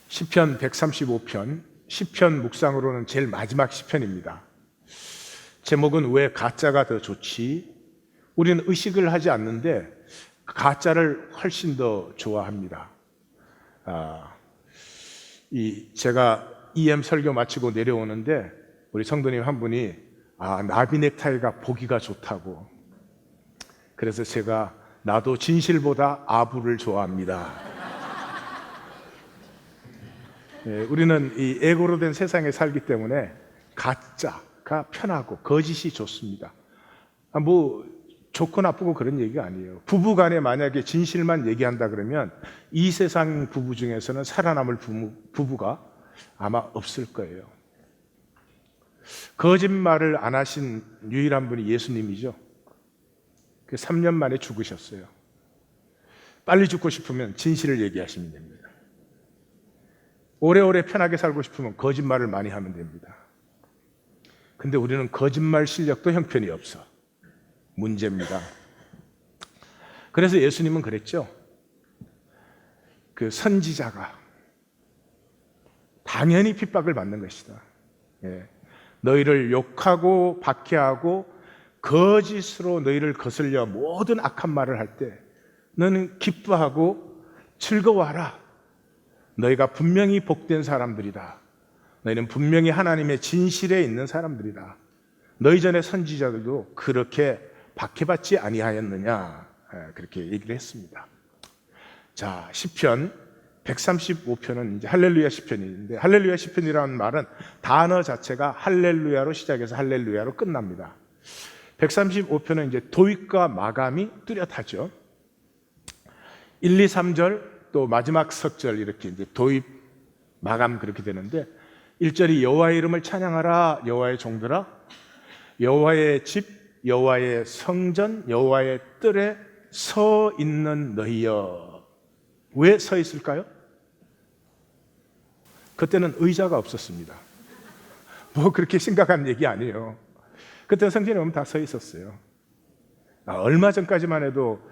시편 135편, 시편 묵상으로는 제일 마지막 시편입니다. 제목은 왜 가짜가 더 좋지? 우리는 의식을 하지 않는데 가짜를 훨씬 더 좋아합니다. 제가 EM 설교 마치고 내려오는데 우리 성도님 한 분이 나비 넥타이가 보기가 좋다고. 그래서 제가 나도 진실보다 아부를 좋아합니다. 우리는 이 에고로 된 세상에 살기 때문에 가짜가 편하고 거짓이 좋습니다. 좋고 나쁘고 그런 얘기가 아니에요. 부부 간에 만약에 진실만 얘기한다 그러면 이 세상 부부 중에서는 살아남을 부부가 아마 없을 거예요. 거짓말을 안 하신 유일한 분이 예수님이죠. 3년 만에 죽으셨어요. 빨리 죽고 싶으면 진실을 얘기하시면 됩니다. 오래오래 편하게 살고 싶으면 거짓말을 많이 하면 됩니다. 근데 우리는 거짓말 실력도 형편이 없어. 문제입니다. 그래서 예수님은 그랬죠. 그 선지자가 당연히 핍박을 받는 것이다. 너희를 욕하고 박해하고 거짓으로 너희를 거슬려 모든 악한 말을 할 때 너는 기뻐하고 즐거워하라. 너희가 분명히 복된 사람들이다. 너희는 분명히 하나님의 진실에 있는 사람들이다. 너희 전에 선지자들도 그렇게 박해받지 아니하였느냐, 그렇게 얘기를 했습니다. 자, 시편 135편은 이제 할렐루야 시편인데, 할렐루야 시편이라는 말은 단어 자체가 할렐루야로 시작해서 할렐루야로 끝납니다. 135편은 이제 도입과 마감이 뚜렷하죠. 1, 2, 3절 또 마지막 석절 이렇게 이제 도입, 마감 그렇게 되는데 1절이 여호와의 이름을 찬양하라 여호와의 종들아, 여호와의 집, 여호와의 성전, 여호와의 뜰에 서 있는 너희여. 왜 서 있을까요? 그때는 의자가 없었습니다. 그렇게 심각한 얘기 아니에요. 그때는 성전에 오면 다 서 있었어요. 얼마 전까지만 해도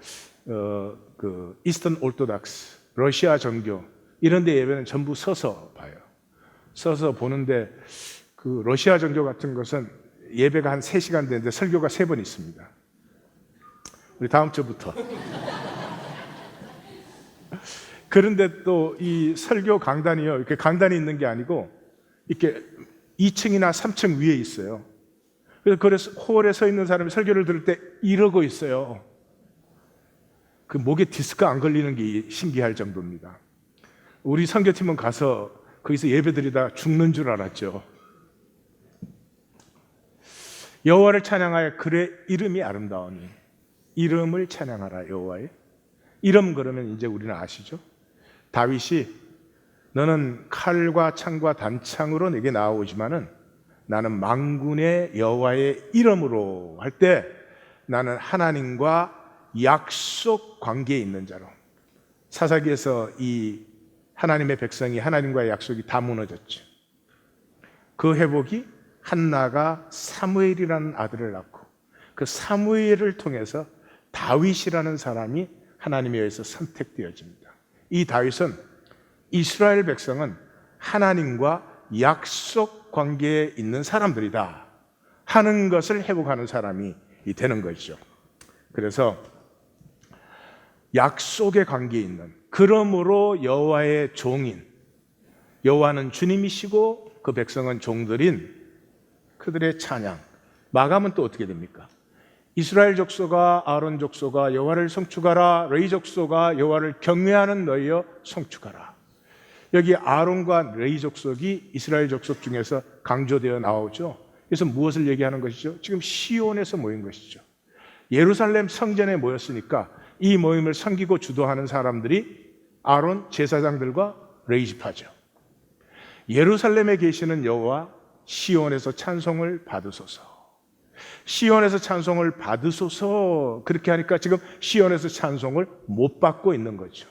그 이스턴 올토닥스, 러시아 정교 이런 데 예배는 전부 서서 봐요. 서서 보는데 그 러시아 정교 같은 것은 예배가 한 3시간 되는데 설교가 3번 있습니다. 우리 다음 주부터. 그런데 또 이 설교 강단이요, 이렇게 강단이 있는 게 아니고 이렇게 2층이나 3층 위에 있어요. 그래서 홀에 서 있는 사람이 설교를 들을 때 이러고 있어요. 그 목에 디스크 안 걸리는 게 신기할 정도입니다. 우리 선교팀은 가서 거기서 예배드리다 죽는 줄 알았죠. 여호와를 찬양하여 그의 이름이 아름다우니, 이름을 찬양하라 여호와의 이름. 그러면 이제 우리는 아시죠? 다윗이 너는 칼과 창과 단창으로 내게 나아오지만은 나는 만군의 여호와의 이름으로 할 때 나는 하나님과 약속 관계에 있는 자로. 사사기에서 이 하나님의 백성이 하나님과의 약속이 다 무너졌죠. 그 회복이 한나가 사무엘이라는 아들을 낳고 그 사무엘을 통해서 다윗이라는 사람이 하나님에 의해서 선택되어집니다. 이 다윗은 이스라엘 백성은 하나님과 약속 관계에 있는 사람들이다 하는 것을 회복하는 사람이 되는 것이죠. 그래서 약속의 관계에 있는, 그러므로 여호와의 종인, 여호와는 주님이시고 그 백성은 종들인 그들의 찬양. 마감은 또 어떻게 됩니까? 이스라엘 족속아 아론 족속아 여호와를 송축하라, 레위 족속아 여호와를 경외하는 너희여 송축하라. 여기 아론과 레위 족속이 이스라엘 족속 중에서 강조되어 나오죠. 그래서 무엇을 얘기하는 것이죠? 지금 시온에서 모인 것이죠. 예루살렘 성전에 모였으니까 이 모임을 섬기고 주도하는 사람들이 아론 제사장들과 레위 지파죠. 예루살렘에 계시는 여호와, 시온에서 찬송을 받으소서. 시온에서 찬송을 받으소서. 그렇게 하니까 지금 시온에서 찬송을 못 받고 있는 거죠.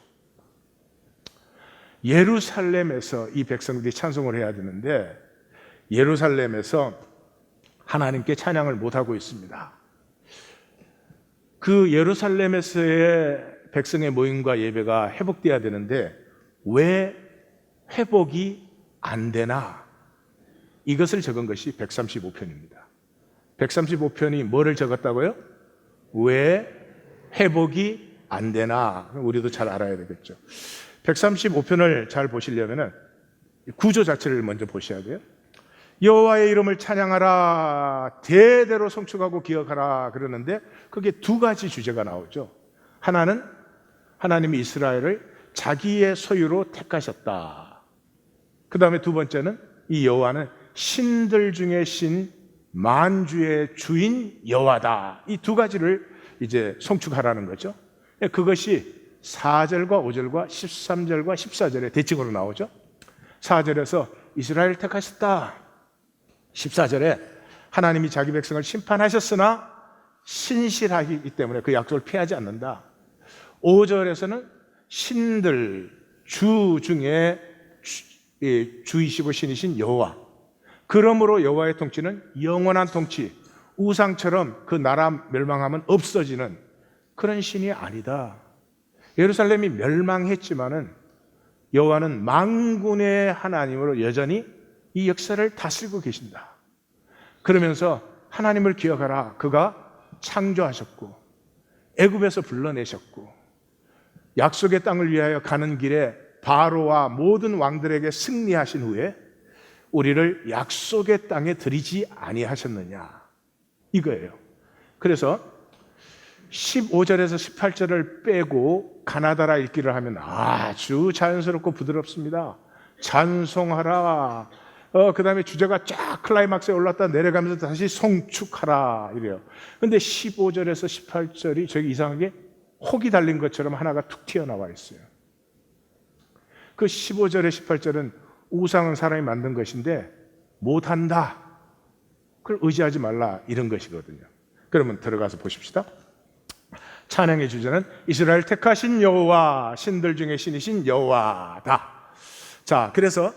예루살렘에서 이 백성들이 찬송을 해야 되는데 예루살렘에서 하나님께 찬양을 못하고 있습니다. 그 예루살렘에서의 백성의 모임과 예배가 회복돼야 되는데 왜 회복이 안 되나? 이것을 적은 것이 135편입니다. 135편이 뭐를 적었다고요? 왜 회복이 안 되나? 우리도 잘 알아야 되겠죠. 135편을 잘 보시려면 구조 자체를 먼저 보셔야 돼요. 여호와의 이름을 찬양하라, 대대로 송축하고 기억하라 그러는데 그게 두 가지 주제가 나오죠. 하나는 하나님이 이스라엘을 자기의 소유로 택하셨다. 그 다음에 두 번째는 이 여호와는 신들 중에 신, 만주의 주인 여호와다. 이 두 가지를 이제 송축하라는 거죠. 그것이 4절과 5절과 13절과 14절에 대칭으로 나오죠. 4절에서 이스라엘 택하셨다. 14절에 하나님이 자기 백성을 심판하셨으나 신실하기 때문에 그 약속을 피하지 않는다. 5절에서는 신들 주 중에 주이시고 신이신 여호와, 그러므로 여호와의 통치는 영원한 통치, 우상처럼 그 나라 멸망하면 없어지는 그런 신이 아니다. 예루살렘이 멸망했지만은 여호와는 만군의 하나님으로 여전히 이 역사를 다스리고 계신다. 그러면서 하나님을 기억하라. 그가 창조하셨고 애굽에서 불러내셨고 약속의 땅을 위하여 가는 길에 바로와 모든 왕들에게 승리하신 후에 우리를 약속의 땅에 들이지 아니하셨느냐, 이거예요. 그래서 15절에서 18절을 빼고 가나다라 읽기를 하면 아주 자연스럽고 부드럽습니다. 찬송하라. 그 다음에 주제가 쫙 클라이막스에 올랐다 내려가면서 다시 송축하라 이래요. 근데 15절에서 18절이 저기 이상하게 혹이 달린 것처럼 하나가 툭 튀어나와 있어요. 그 15절에 18절은 우상은 사람이 만든 것인데 못한다, 그걸 의지하지 말라, 이런 것이거든요. 그러면 들어가서 보십시다. 찬양의 주제는 이스라엘 택하신 여호와, 신들 중에 신이신 여호와다. 자, 그래서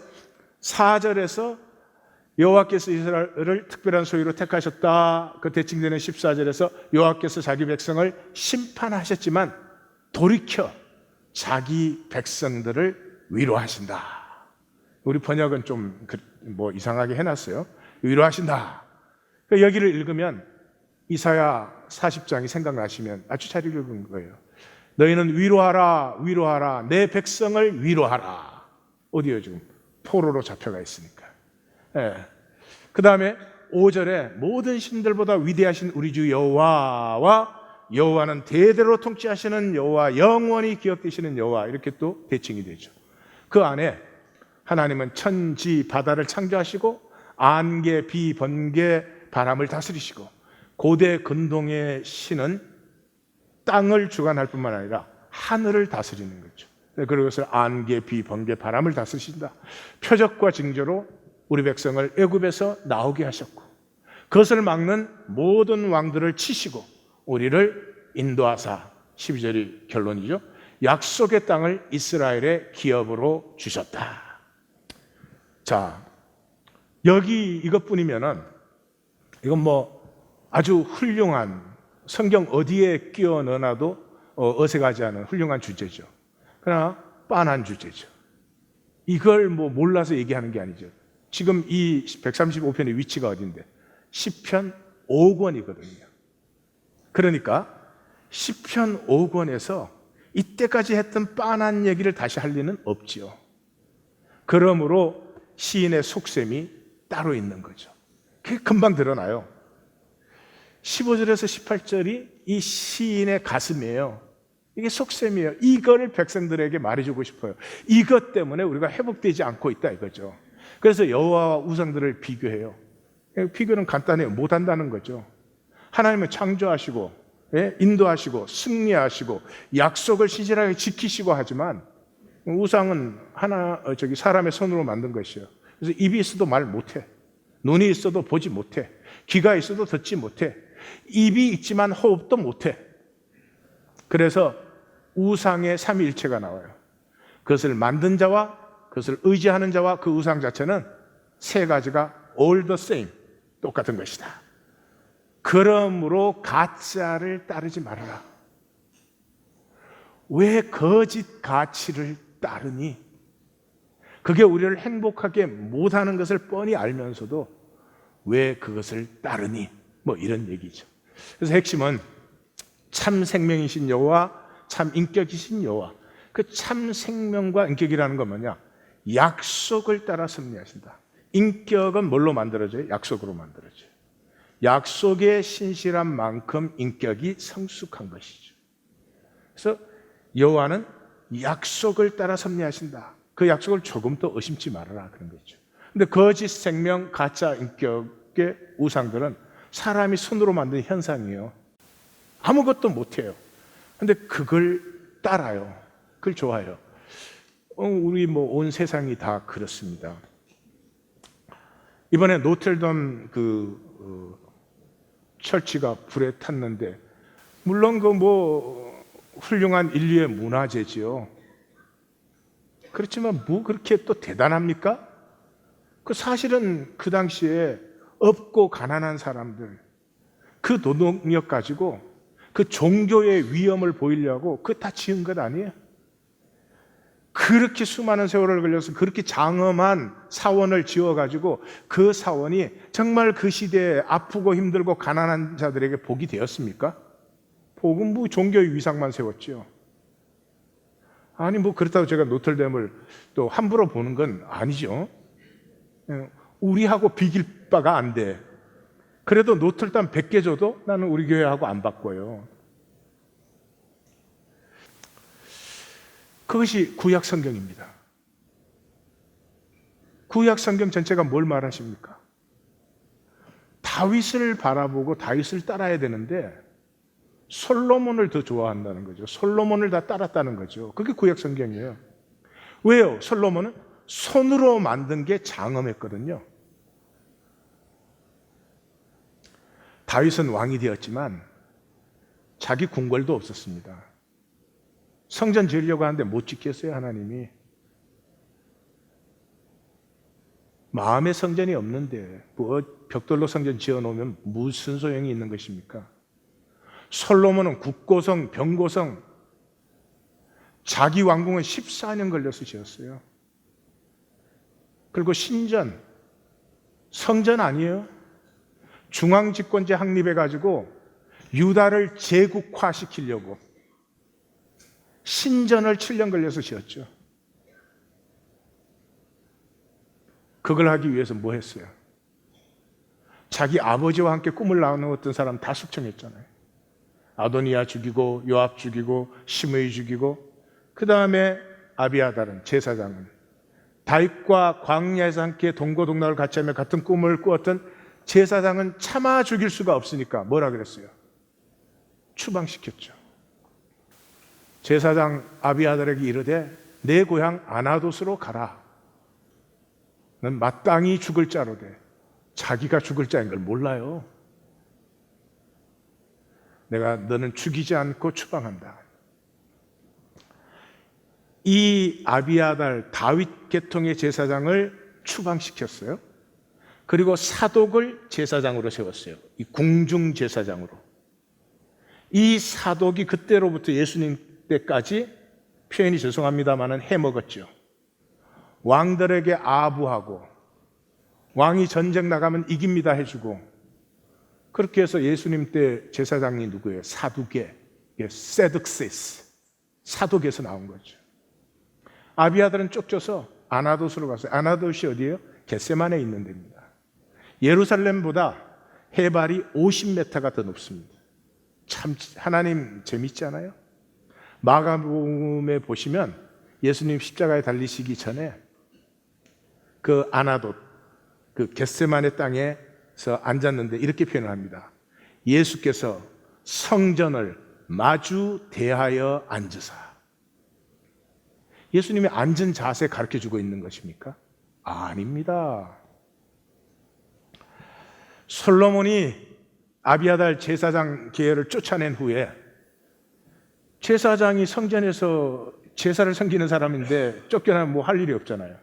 4절에서 여호와께서 이스라엘을 특별한 소유로 택하셨다. 그 대칭되는 14절에서 여호와께서 자기 백성을 심판하셨지만 돌이켜 자기 백성들을 위로하신다. 우리 번역은 좀 이상하게 해놨어요. 위로하신다. 여기를 읽으면 이사야 40장이 생각나시면 아주 잘 읽은 거예요. 너희는 위로하라, 위로하라, 내 백성을 위로하라. 어디요? 지금 포로로 잡혀가 있으니까. 그 다음에 5절에 모든 신들보다 위대하신 우리 주 여호와와 여호와는 대대로 통치하시는 여호와, 영원히 기억되시는 여호와, 이렇게 또 대칭이 되죠. 그 안에 하나님은 천지 바다를 창조하시고 안개, 비, 번개, 바람을 다스리시고 고대 근동의 신은 땅을 주관할 뿐만 아니라 하늘을 다스리는 거죠. 그것을 안개, 비, 번개, 바람을 다스리신다. 표적과 징조로 우리 백성을 애굽에서 나오게 하셨고 그것을 막는 모든 왕들을 치시고 우리를 인도하사, 12절이 결론이죠, 약속의 땅을 이스라엘의 기업으로 주셨다. 자, 여기 이것뿐이면은 이건 아주 훌륭한, 성경 어디에 끼워 넣어놔도 어색하지 않은 훌륭한 주제죠. 그러나 빤한 주제죠. 이걸 몰라서 얘기하는 게 아니죠. 지금 이 135편의 위치가 어딘데? 시편 5권이거든요. 그러니까 시편 5권에서 이때까지 했던 빤한 얘기를 다시 할 리는 없지요. 그러므로 시인의 속셈이 따로 있는 거죠. 그게 금방 드러나요. 15절에서 18절이 이 시인의 가슴이에요. 이게 속셈이에요. 이거를 백성들에게 말해주고 싶어요. 이것 때문에 우리가 회복되지 않고 있다 이거죠. 그래서 여호와와 우상들을 비교해요. 비교는 간단해요. 못한다는 거죠. 하나님은 창조하시고 인도하시고 승리하시고 약속을 신실하게 지키시고 하지만 우상은 사람의 손으로 만든 것이에요. 그래서 입이 있어도 말 못해, 눈이 있어도 보지 못해, 귀가 있어도 듣지 못해, 입이 있지만 호흡도 못해. 그래서 우상의 삼위일체가 나와요. 그것을 만든 자와 그것을 의지하는 자와 그 우상 자체는 세 가지가 all the same, 똑같은 것이다. 그러므로 가짜를 따르지 말아라. 왜 거짓 가치를 따르니? 그게 우리를 행복하게 못하는 것을 뻔히 알면서도 왜 그것을 따르니? 뭐 이런 얘기죠. 그래서 핵심은 참 생명이신 여호와, 참 인격이신 여호와. 그 참 생명과 인격이라는 건 뭐냐? 약속을 따라 섭리하신다. 인격은 뭘로 만들어져요? 약속으로 만들어져요. 약속에 신실한 만큼 인격이 성숙한 것이죠. 그래서 여호와는 약속을 따라 섭리하신다. 그 약속을 조금도 의심치 말아라 그런 거죠. 근데 거짓 생명, 가짜 인격의 우상들은 사람이 손으로 만든 현상이에요. 아무것도 못해요. 근데 그걸 따라요. 그걸 좋아해요. 우리 온 세상이 다 그렇습니다. 이번에 노틀담 철치가 불에 탔는데, 물론 훌륭한 인류의 문화재지요. 그렇지만 뭐 그렇게 또 대단합니까? 그 사실은 그 당시에 없고 가난한 사람들, 그 노동력 가지고 그 종교의 위엄을 보이려고 그 다 지은 것 아니에요? 그렇게 수많은 세월을 걸려서 그렇게 장엄한 사원을 지어가지고 그 사원이 정말 그 시대에 아프고 힘들고 가난한 자들에게 복이 되었습니까? 복은 종교의 위상만 세웠지요. 아니 그렇다고 제가 노틀담을 또 함부로 보는 건 아니죠. 우리하고 비길 바가 안 돼. 그래도 노틀담 100개 줘도 나는 우리 교회하고 안 바꿔요. 그것이 구약 성경입니다. 구약 성경 전체가 뭘 말하십니까? 다윗을 바라보고 다윗을 따라야 되는데 솔로몬을 더 좋아한다는 거죠. 솔로몬을 다 따랐다는 거죠. 그게 구약 성경이에요. 왜요? 솔로몬은 손으로 만든 게 장엄했거든요. 다윗은 왕이 되었지만 자기 궁궐도 없었습니다. 성전 지으려고 하는데 못 짓겠어요, 하나님이. 마음의 성전이 없는데 벽돌로 성전 지어놓으면 무슨 소용이 있는 것입니까? 솔로몬은 국고성, 병고성, 자기 왕궁은 14년 걸려서 지었어요. 그리고 신전, 성전 아니에요. 중앙집권제 확립해가지고 유다를 제국화시키려고 신전을 7년 걸려서 지었죠. 그걸 하기 위해서 뭐 했어요? 자기 아버지와 함께 꿈을 나누었던 사람 다 숙청했잖아요. 아도니아 죽이고 요압 죽이고 시므이 죽이고, 그 다음에 아비아달은 제사장은 다윗과 광야에서 함께 동고동락을 같이 하며 같은 꿈을 꾸었던 제사장은 차마 죽일 수가 없으니까 뭐라 그랬어요? 추방시켰죠. 제사장 아비아달에게 이르되 내 고향 아나돗으로 가라. 넌 마땅히 죽을 자로되. 자기가 죽을 자인 걸 몰라요. 내가 너는 죽이지 않고 추방한다. 이 아비아달 다윗 계통의 제사장을 추방시켰어요. 그리고 사독을 제사장으로 세웠어요. 이 궁중 제사장으로. 이 사독이 그때로부터 예수님 때까지, 표현이 죄송합니다마는 해먹었죠. 왕들에게 아부하고 왕이 전쟁 나가면 이깁니다 해주고, 그렇게 해서 예수님 때 제사장이 누구예요? 사두개, 세득세스, 사독에서 나온 거죠. 아비아달은 쫓겨서 아나돗으로 갔어요. 아나돗이 어디예요? 겟세만에 있는 데입니다. 예루살렘보다 해발이 50m가 더 높습니다. 참 하나님 재밌지 않아요? 마가복음에 보시면 예수님 십자가에 달리시기 전에 그 아나돗, 그 겟세만의 땅에서 앉았는데 이렇게 표현을 합니다. 예수께서 성전을 마주 대하여 앉으사. 예수님이 앉은 자세 가르쳐주고 있는 것입니까? 아닙니다. 솔로몬이 아비아달 제사장 계열을 쫓아낸 후에, 제사장이 성전에서 제사를 섬기는 사람인데 쫓겨나면 뭐 할 일이 없잖아요.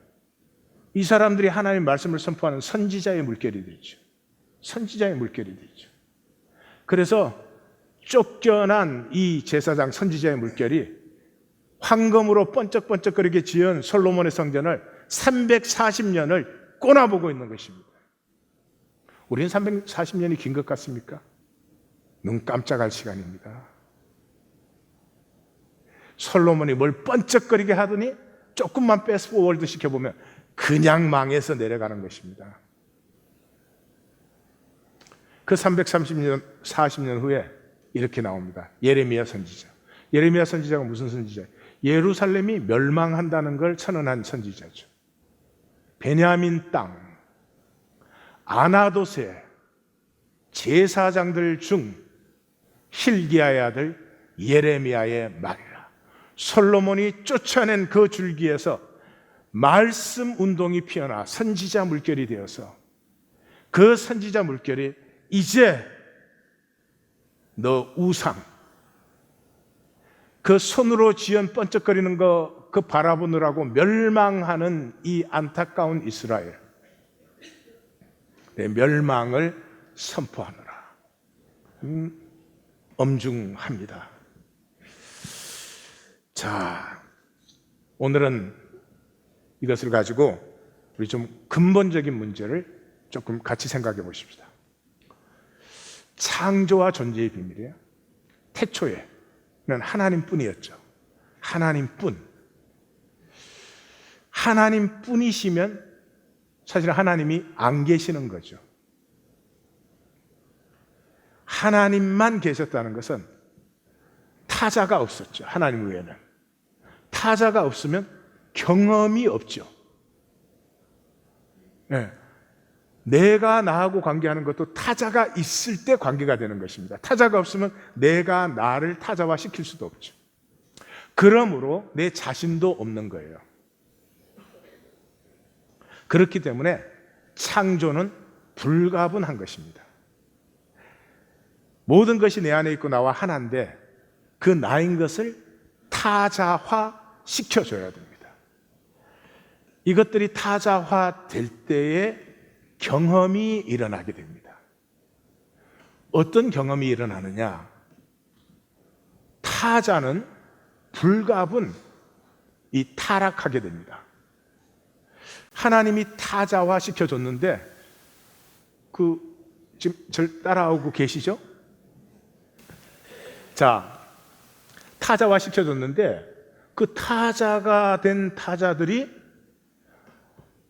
이 사람들이 하나님의 말씀을 선포하는 선지자의 물결이 되죠. 선지자의 물결이 되죠. 그래서 쫓겨난 이 제사장 선지자의 물결이 황금으로 번쩍번쩍거리게 지은 솔로몬의 성전을 340년을 꼬나보고 있는 것입니다. 우리는 340년이 긴 것 같습니까? 눈 깜짝할 시간입니다. 솔로몬이 뭘 번쩍거리게 하더니 조금만 패스트포워드 시켜보면 그냥 망해서 내려가는 것입니다. 그 330년, 40년 후에 이렇게 나옵니다. 예레미야 선지자. 예레미야 선지자가 무슨 선지자예요? 예루살렘이 멸망한다는 걸 선언한 선지자죠. 베냐민 땅, 아나돗의 제사장들 중 hil기야의 아들 예레미야의 말이라. 솔로몬이 쫓아낸 그 줄기에서 말씀 운동이 피어나 선지자 물결이 되어서 그 선지자 물결이 이제 너 우상, 그 손으로 지은 번쩍거리는 거 그 바라보느라고 멸망하는 이 안타까운 이스라엘, 내 멸망을 선포하노라. 엄중합니다. 자, 오늘은 이것을 가지고 우리 좀 근본적인 문제를 조금 같이 생각해 보십시다. 창조와 존재의 비밀이에요. 태초에는 하나님뿐이었죠. 하나님뿐. 하나님뿐이시면 사실 하나님이 안 계시는 거죠. 하나님만 계셨다는 것은 타자가 없었죠. 하나님 외에는. 타자가 없으면 경험이 없죠. 네. 내가 나하고 관계하는 것도 타자가 있을 때 관계가 되는 것입니다. 타자가 없으면 내가 나를 타자화시킬 수도 없죠. 그러므로 내 자신도 없는 거예요. 그렇기 때문에 창조는 불가분한 것입니다. 모든 것이 내 안에 있고 나와 하나인데 그 나인 것을 타자화 시켜줘야 됩니다. 이것들이 타자화 될 때에 경험이 일어나게 됩니다. 어떤 경험이 일어나느냐? 타자는 불가분 타락하게 됩니다. 하나님이 타자화 시켜줬는데 지금 절 따라오고 계시죠? 자, 타자화 시켜줬는데 그 타자가 된 타자들이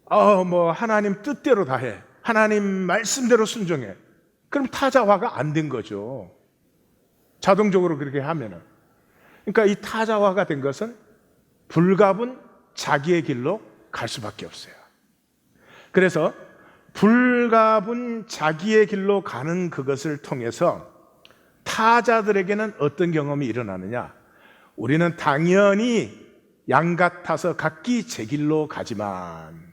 하나님 뜻대로 다 해. 하나님 말씀대로 순종해. 그럼 타자화가 안 된 거죠. 자동적으로 그렇게 하면은. 그러니까 이 타자화가 된 것은 불가분 자기의 길로 갈 수밖에 없어요. 그래서 불가분 자기의 길로 가는 그것을 통해서 타자들에게는 어떤 경험이 일어나느냐? 우리는 당연히 양 같아서 각기 제 길로 가지만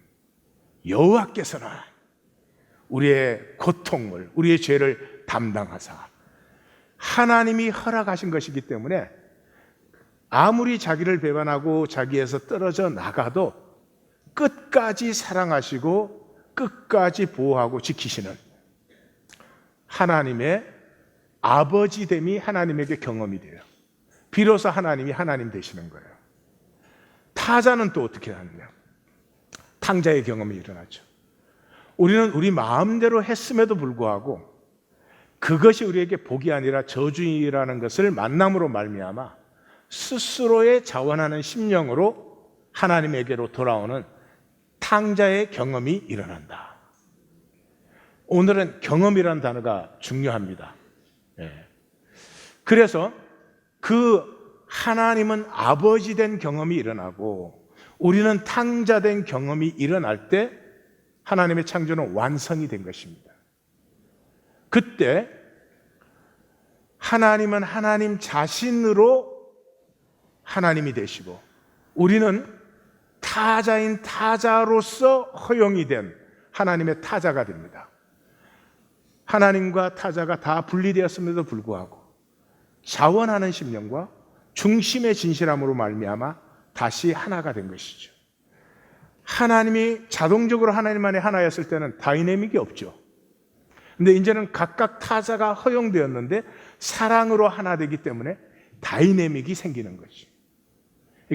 여호와께서는 우리의 고통을, 우리의 죄를 담당하사 하나님이 허락하신 것이기 때문에 아무리 자기를 배반하고 자기에서 떨어져 나가도 끝까지 사랑하시고 끝까지 보호하고 지키시는 하나님의 아버지됨이 하나님에게 경험이 돼요. 비로소 하나님이 하나님 되시는 거예요. 타자는 또 어떻게 하느냐? 탕자의 경험이 일어나죠. 우리는 우리 마음대로 했음에도 불구하고 그것이 우리에게 복이 아니라 저주이라는 것을 만남으로 말미암아 스스로의 자원하는 심령으로 하나님에게로 돌아오는 탕자의 경험이 일어난다. 오늘은 경험이라는 단어가 중요합니다. 그래서 그 하나님은 아버지 된 경험이 일어나고 우리는 탕자 된 경험이 일어날 때 하나님의 창조는 완성이 된 것입니다. 그때 하나님은 하나님 자신으로 하나님이 되시고 우리는 타자인 타자로서 허용이 된 하나님의 타자가 됩니다. 하나님과 타자가 다 분리되었음에도 불구하고 자원하는 심령과 중심의 진실함으로 말미암아 다시 하나가 된 것이죠. 하나님이 자동적으로 하나님 안에 하나였을 때는 다이내믹이 없죠. 근데 이제는 각각 타자가 허용되었는데 사랑으로 하나 되기 때문에 다이내믹이 생기는 거지.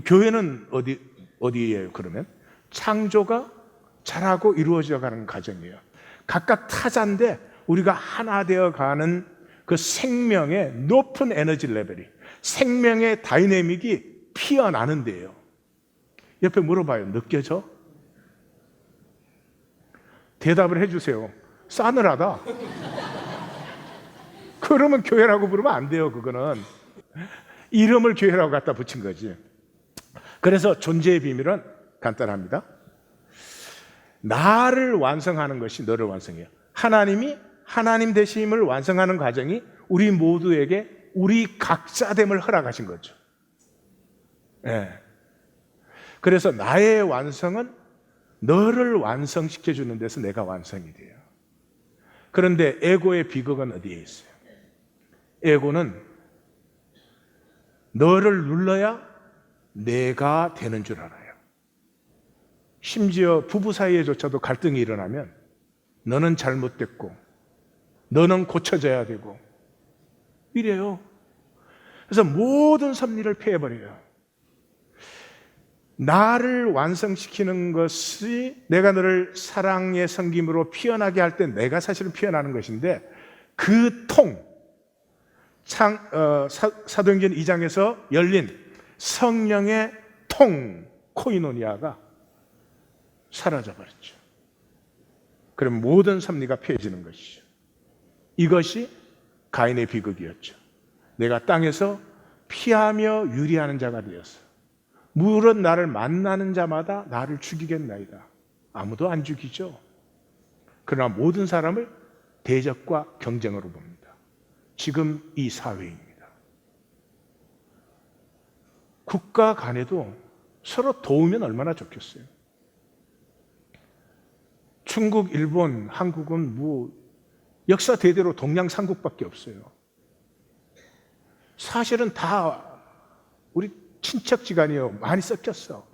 교회는 어디예요, 그러면? 창조가 잘하고 이루어져 가는 과정이에요. 각각 타자인데 우리가 하나 되어 가는 그 생명의 높은 에너지 레벨이, 생명의 다이내믹이 피어나는 데예요. 옆에 물어봐요. 느껴져? 대답을 해주세요. 싸늘하다. 그러면 교회라고 부르면 안 돼요. 그거는 이름을 교회라고 갖다 붙인 거지. 그래서 존재의 비밀은 간단합니다. 나를 완성하는 것이 너를 완성해요. 하나님이 하나님 되심을 완성하는 과정이 우리 모두에게 우리 각자됨을 허락하신 거죠. 네. 그래서 나의 완성은 너를 완성시켜 주는 데서 내가 완성이 돼요. 그런데 에고의 비극은 어디에 있어요? 에고는 너를 눌러야 내가 되는 줄 알아요. 심지어 부부 사이에조차도 갈등이 일어나면 너는 잘못됐고 너는 고쳐져야 되고 이래요. 그래서 모든 섭리를 폐해버려요. 나를 완성시키는 것이 내가 너를 사랑의 섬김으로 피어나게 할 때 내가 사실은 피어나는 것인데 그 사도행전 2장에서 열린 성령의 코이노니아가 사라져버렸죠. 그럼 모든 섭리가 폐해지는 것이죠. 이것이 가인의 비극이었죠. 내가 땅에서 피하며 유리하는 자가 되었어. 물은 나를 만나는 자마다 나를 죽이겠나이다. 아무도 안 죽이죠. 그러나 모든 사람을 대적과 경쟁으로 봅니다. 지금 이 사회입니다. 국가 간에도 서로 도우면 얼마나 좋겠어요. 중국, 일본, 한국은 역사 대대로 동양삼국밖에 없어요. 사실은 다 우리 친척지간이요. 많이 섞였어.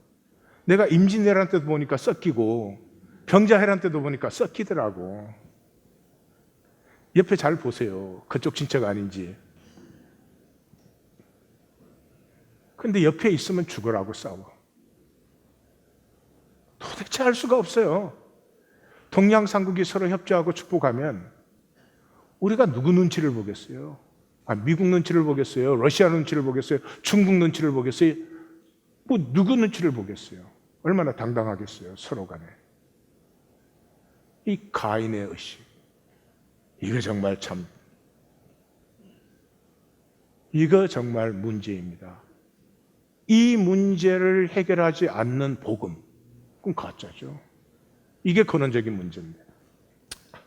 내가 임진왜란 때도 보니까 섞이고 병자해란 때도 보니까 섞이더라고. 옆에 잘 보세요. 그쪽 친척 아닌지. 근데 옆에 있으면 죽으라고 싸워. 도대체 할 수가 없어요. 동양삼국이 서로 협조하고 축복하면 우리가 누구 눈치를 보겠어요? 미국 눈치를 보겠어요? 러시아 눈치를 보겠어요? 중국 눈치를 보겠어요? 누구 눈치를 보겠어요? 얼마나 당당하겠어요, 서로 간에. 이 가인의 의식, 이거 정말 문제입니다. 이 문제를 해결하지 않는 복음, 그건 가짜죠. 이게 근원적인 문제입니다.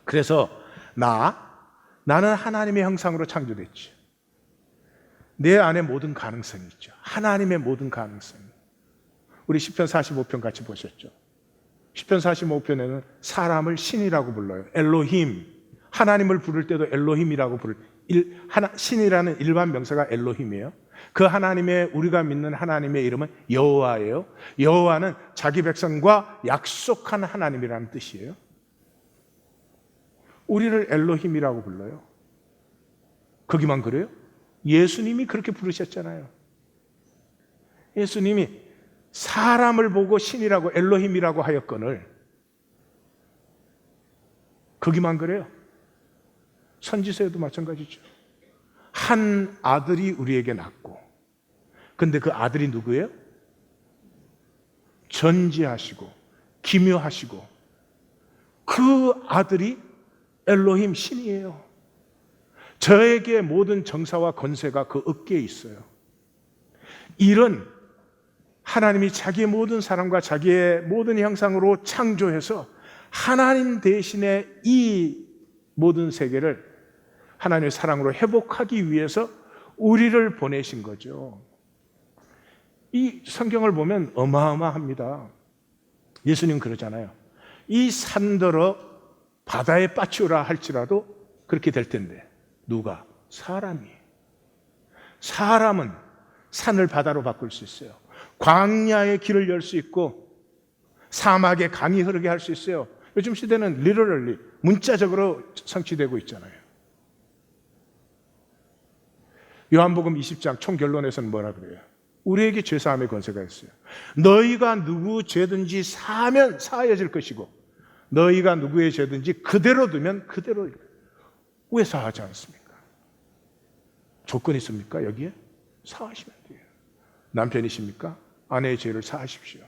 그래서 나는 하나님의 형상으로 창조됐죠. 내 안에 모든 가능성이 있죠. 하나님의 모든 가능성이. 우리 시편 45편 같이 보셨죠? 시편 45편에는 사람을 신이라고 불러요. 엘로힘. 하나님을 부를 때도 엘로힘이라고 신이라는 일반 명사가 엘로힘이에요. 그 하나님의, 우리가 믿는 하나님의 이름은 여호와예요. 여호와는 자기 백성과 약속한 하나님이라는 뜻이에요. 우리를 엘로힘이라고 불러요. 거기만 그래요? 예수님이 그렇게 부르셨잖아요. 예수님이 사람을 보고 신이라고 엘로힘이라고 하였거늘 거기만 그래요? 선지서에도 마찬가지죠. 한 아들이 우리에게 낳고, 근데 그 아들이 누구예요? 전지하시고 기묘하시고 그 아들이 엘로힘 신이에요. 저에게 모든 정사와 권세가 그 어깨에 있어요. 이런 하나님이 자기의 모든 사람과 자기의 모든 형상으로 창조해서 하나님 대신에 이 모든 세계를 하나님의 사랑으로 회복하기 위해서 우리를 보내신 거죠. 이 성경을 보면 어마어마합니다. 예수님 그러잖아요. 이 산더러 바다에 빠치우라 할지라도 그렇게 될 텐데 누가? 사람이. 사람은 산을 바다로 바꿀 수 있어요. 광야의 길을 열 수 있고 사막에 강이 흐르게 할 수 있어요. 요즘 시대는 리터럴리 문자적으로 성취되고 있잖아요. 요한복음 20장 총결론에서는 뭐라 그래요? 우리에게 죄사함의 권세가 있어요. 너희가 누구 죄든지 사하면 사하여질 것이고 너희가 누구의 죄든지 그대로 두면 그대로. 왜 사하지 않습니까? 조건 있습니까? 여기에? 사하시면 돼요. 남편이십니까? 아내의 죄를 사하십시오.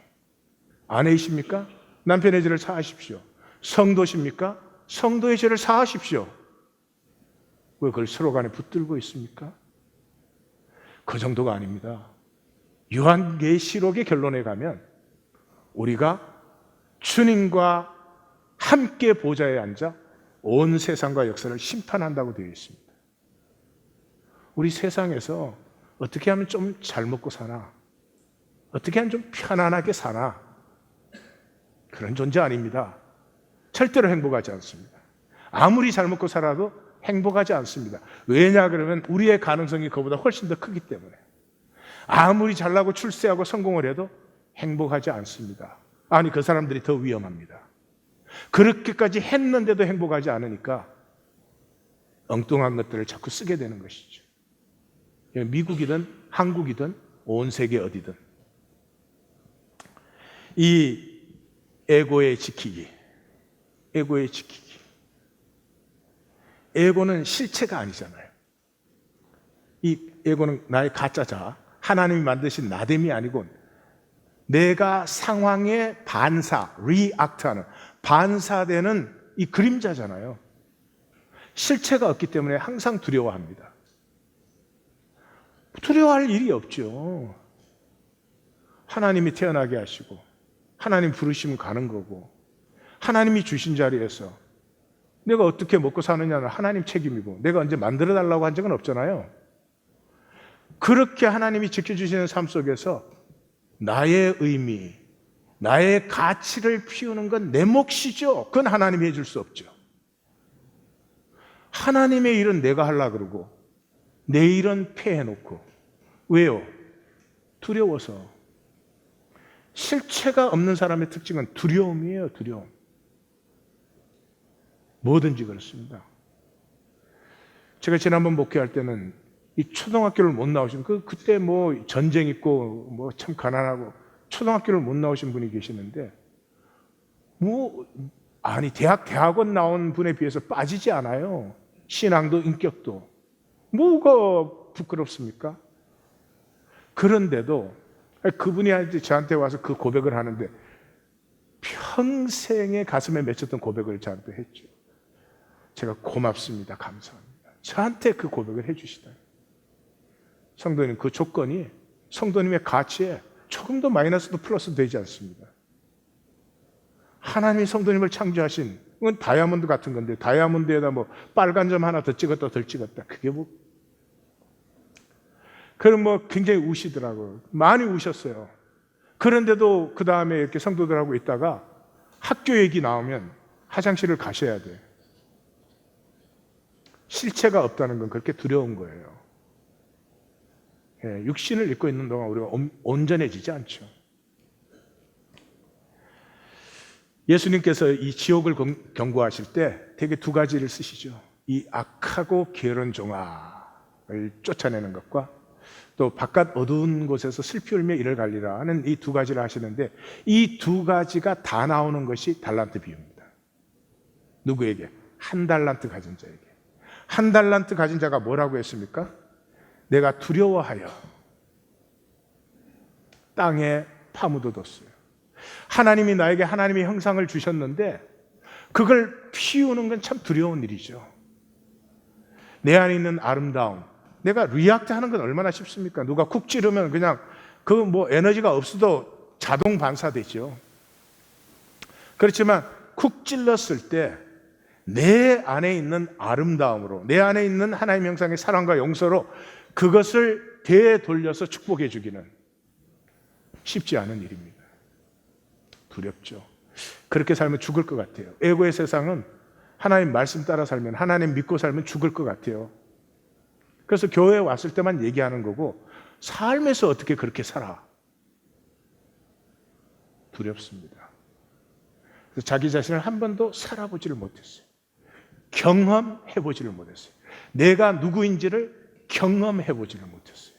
아내이십니까? 남편의 죄를 사하십시오. 성도십니까? 성도의 죄를 사하십시오. 왜 그걸 서로 간에 붙들고 있습니까? 그 정도가 아닙니다. 요한계시록의 결론에 가면 우리가 주님과 함께 보좌에 앉아 온 세상과 역사를 심판한다고 되어 있습니다. 우리 세상에서 어떻게 하면 좀 잘 먹고 사나? 어떻게 하면 좀 편안하게 사나? 그런 존재 아닙니다. 절대로 행복하지 않습니다. 아무리 잘 먹고 살아도 행복하지 않습니다. 왜냐 그러면 우리의 가능성이 그보다 훨씬 더 크기 때문에. 아무리 잘나고 출세하고 성공을 해도 행복하지 않습니다. 아니, 그 사람들이 더 위험합니다. 그렇게까지 했는데도 행복하지 않으니까 엉뚱한 것들을 자꾸 쓰게 되는 것이죠. 미국이든 한국이든 온 세계 어디든 이 에고의 지키기, 에고의 지키기. 에고는 실체가 아니잖아요. 이 에고는 나의 가짜자, 하나님이 만드신 나됨이 아니고 내가 상황에 반사, 리액트하는, 반사되는 이 그림자잖아요. 실체가 없기 때문에 항상 두려워합니다. 두려워할 일이 없죠. 하나님이 태어나게 하시고 하나님 부르시면 가는 거고 하나님이 주신 자리에서 내가 어떻게 먹고 사느냐는 하나님 책임이고 내가 언제 만들어 달라고 한 적은 없잖아요. 그렇게 하나님이 지켜주시는 삶 속에서 나의 의미, 나의 가치를 피우는 건 내 몫이죠. 그건 하나님이 해줄 수 없죠. 하나님의 일은 내가 하려고 그러고 내 일은 폐해놓고. 왜요? 두려워서. 실체가 없는 사람의 특징은 두려움이에요. 두려움. 뭐든지 그렇습니다. 제가 지난번 목회할 때는 이 초등학교를 못 나오신, 그때 뭐 전쟁 있고 뭐 참 가난하고 초등학교를 못 나오신 분이 계시는데 아니 대학원 나온 분에 비해서 빠지지 않아요. 신앙도 인격도. 뭐가 부끄럽습니까? 그런데도 그분이 저한테 와서 그 고백을 하는데 평생의 가슴에 맺혔던 고백을 저한테 했죠. 제가 고맙습니다. 감사합니다. 저한테 그 고백을 해주시다. 성도님, 그 조건이 성도님의 가치에 조금도 마이너스도 플러스 되지 않습니다. 하나님이 성도님을 창조하신, 그건 다이아몬드 같은 건데 다이아몬드에다 뭐 빨간 점 하나 더 찍었다 덜 찍었다, 그게 뭐. 그럼 뭐 굉장히 우시더라고요. 많이 우셨어요. 그런데도 그 다음에 이렇게 성도들하고 있다가 학교 얘기 나오면 화장실을 가셔야 돼. 실체가 없다는 건 그렇게 두려운 거예요. 육신을 입고 있는 동안 우리가 온전해지지 않죠. 예수님께서 이 지옥을 경고하실 때 되게 두 가지를 쓰시죠. 이 악하고 게으른 종아를 쫓아내는 것과 또 바깥 어두운 곳에서 슬피 울며 이를 갈리라 하는 이 두 가지를 하시는데, 이 두 가지가 다 나오는 것이 달란트 비유입니다. 누구에게? 한 달란트 가진 자에게. 한 달란트 가진 자가 뭐라고 했습니까? 내가 두려워하여 땅에 파묻어뒀어요. 하나님이 나에게 하나님의 형상을 주셨는데 그걸 피우는 건 참 두려운 일이죠. 내 안에 있는 아름다움, 내가 리액트 하는 건 얼마나 쉽습니까? 누가 쿡 찌르면 그냥 그 뭐 에너지가 없어도 자동 반사되죠. 그렇지만 쿡 찔렀을 때 내 안에 있는 아름다움으로, 내 안에 있는 하나님 형상의 사랑과 용서로 그것을 되돌려서 축복해 주기는 쉽지 않은 일입니다. 두렵죠. 그렇게 살면 죽을 것 같아요. 에고의 세상은 하나님 말씀 따라 살면, 하나님 믿고 살면 죽을 것 같아요. 그래서 교회에 왔을 때만 얘기하는 거고 삶에서 어떻게 그렇게 살아? 두렵습니다. 그래서 자기 자신을 한 번도 살아보지를 못했어요. 경험해보지를 못했어요. 내가 누구인지를 경험해보지를 못했어요.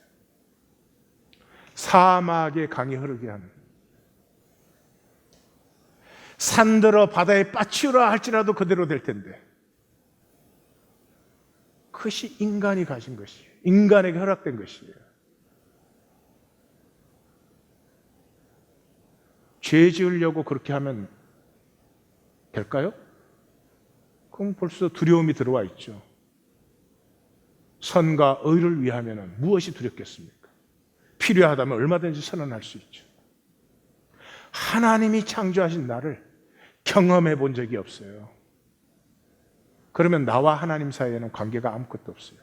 사막에 강이 흐르게 하는, 산들어 바다에 빠치우라 할지라도 그대로 될 텐데, 그것이 인간이 가진 것이에요. 인간에게 허락된 것이에요. 죄 지으려고 그렇게 하면 될까요? 그럼 벌써 두려움이 들어와 있죠. 선과 의를 위하면 무엇이 두렵겠습니까? 필요하다면 얼마든지 선언할 수 있죠. 하나님이 창조하신 나를 경험해 본 적이 없어요. 그러면 나와 하나님 사이에는 관계가 아무것도 없어요.